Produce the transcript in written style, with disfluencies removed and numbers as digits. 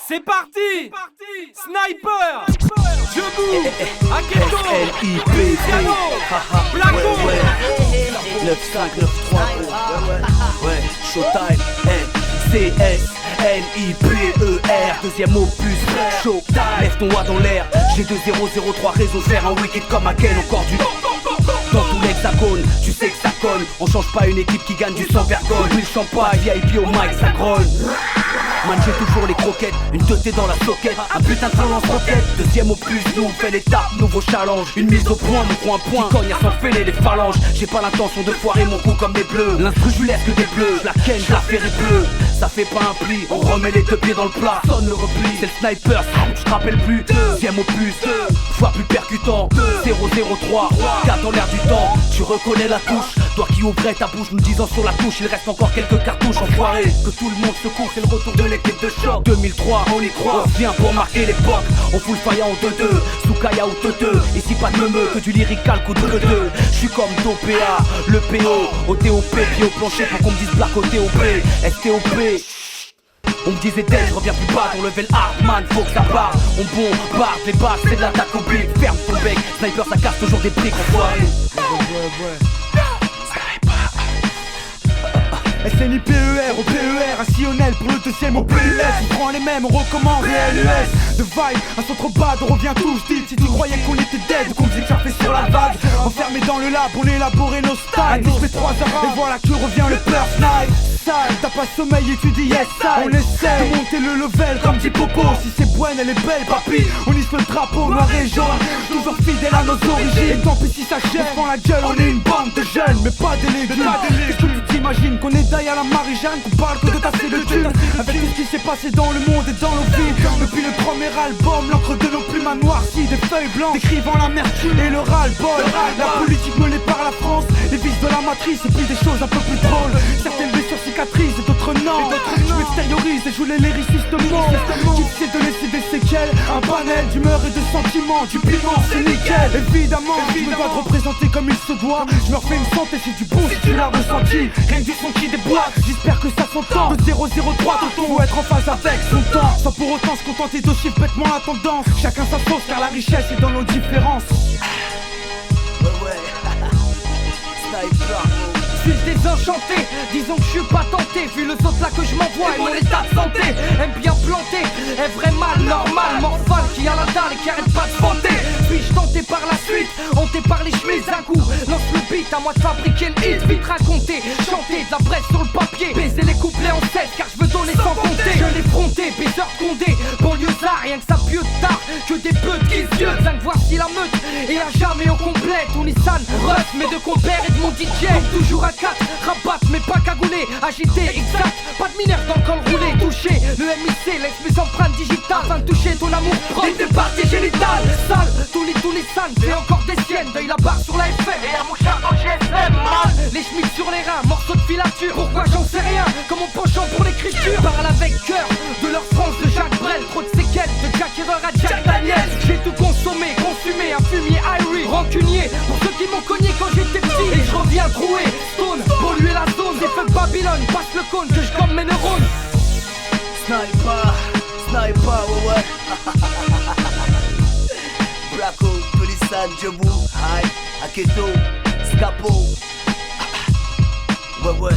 C'est parti. Sniper, Debout, Aketo, Luciano, Blacko, 9593, ouais, Showtime, C-S-N-I-P-E-R, deuxième opus, Showtime, lève ton doigt dans l'air, G2003, réseau, faire un wicked comme Aken, encore du dans tout l'hexagone, tu sais que ça conne. On change pas une équipe qui gagne du sans vergogne. Oui, le champagne, VIP au mic, ça grogne. Man, j'ai toujours les croquettes, une teuté dans la soquette, un putain de plan lance-roquette. Deuxième opus, nouvelle étape, nouveau challenge. Une mise au point, mon coin point, qui cogne à s'enfêler les phalanges. J'ai pas l'intention de foirer mon coup comme les bleus. L'instru, je lui laisse que des bleus, je la ken, je la fais bleu. Ça fait pas un pli, on remet les deux pieds dans le plat. Sonne le repli, c'est le sniper, je te rappelle plus. Deuxième opus, fois plus percutant. 003, 4 dans l'air du temps. Tu reconnais la touche, toi qui ouvrais ta bouche nous disant sur la touche, il reste encore quelques cartouches enfoirés. Que tout le monde se court, c'est le retour de l'équipe de choc. 2003, on y croit, on revient pour marquer l'époque. On fout le faïa en 2-2, Soukaya ou Teuteux. Ici pas de meumeux, que du lyrical coup de deux. J'suis comme Dopéa, le PO, au TOP, pied au plancher pour qu'on me dise black au TOP, STOP. On me disait d'elle, je reviens plus bas dans level Hartman, faut que ça part. On bombarde les bases, c'est de l'attaque au blick. Ferme ton bec, sniper ça casse toujours des briques enfoirés. SNIPER au PER, un sillonnel pour le deuxième au PUS. On prend les mêmes, on recommande réel US. De vibe, un son trop bad, on revient tous deep. Si tu croyais qu'on était dead, qu'on faisait fait sur la vague. Enfermé dans le lab, on élaborait nos styles. On fait 3 heures, et voilà que revient le first night. T'as pas sommeil et tu dis yes I. On essaie de monter le level comme dit Popo. Si c'est bonne elle est belle papi. On hisse le drapeau noir et jaune, toujours fidèle à nos origines. Et tant pis si ça gêne, on prend la gueule, on est une bande de jeunes. Mais pas des légumes. Est-ce que tu t'imagines qu'on est d'ailleurs la Marie-Jeanne, qu'on parle que de tasser le thune. Avec tout ce qui s'est passé dans le monde et dans nos vies. Depuis le premier album, l'encre de nos plumes a noirci. Des feuilles blanches décrivant l'amertume et le ras-le-bol. La politique menée par la France, les vices de la matrice et puis des choses un peu plus drôles. Certaines blessures cicatrices et d'autres non. Je m'extériorise et joue les lyricistes morts. Difficile de laisser des séquelles, un panel d'humeur et de sentiments. Du piment c'est nickel. Évidemment, je me dois de représenter comme il se doit. Je me refais une santé, c'est du bon si tu l'as ressenti. Rien que du son qui déboîte, j'espère que ça s'entend. Le 003 tonton, faut être en phase avec son temps. Sans pour autant se contenter de chiffres bêtement la tendance. Chacun sa sauce car la richesse est dans nos différences. Sniper. Suis désenchanté, disons que je suis pas tenté. Vu le saut là que je m'envoie et mon état de santé. Aime bien planter, est vrai mal, normal. Morphale qui a la dalle et qui arrête pas de fanter. Suis-je tenté par la suite, hanté par les chemises d'un coup. Lance le beat, à moi de fabriquer le hit. Vite raconter, chanter de la braise sur le papier. Baiser les couplets en 16 car je veux donner sans compter. Je l'ai fronté, baiseur condé, banlieusard, rien que ça pieux de tard. Que des peutes qui se vieux, 5 voici la meute. Et à jamais au complet, ton Nissan, Ruff, mes deux compères et de mon DJ. Donc toujours à 4, rabat mais pas cagoulé, agité, exact, pas de mineur dans le col roulé. Touché, le MIC laisse mes empreintes digitales afin de toucher ton amour propre. Et tes parties génitales, sale, tous les sales, fais encore des siennes. Deuil la barre sur la FM et un mouchard dans le GSM. Mal, les chemises sur les reins, morceaux de filature. Pourquoi j'en sais rien, comme mon penchant pour l'écriture. Parle avec cœur de leur France de Jacques Brel. Trop de séquelles, de Jack Herrera à Jack Daniel. J'ai tout consommé, consumé, un fumier Irie. Rancunier, pour ceux qui m'ont cogné quand j'étais petit. Et je reviens troué, stone, polluer la zone. Des feux de Babylone, passe le cône que je gomme mes neurones. Sniper, ouais. Blacko, Tulisan, Debout, Aketo, Scapo. Ouais.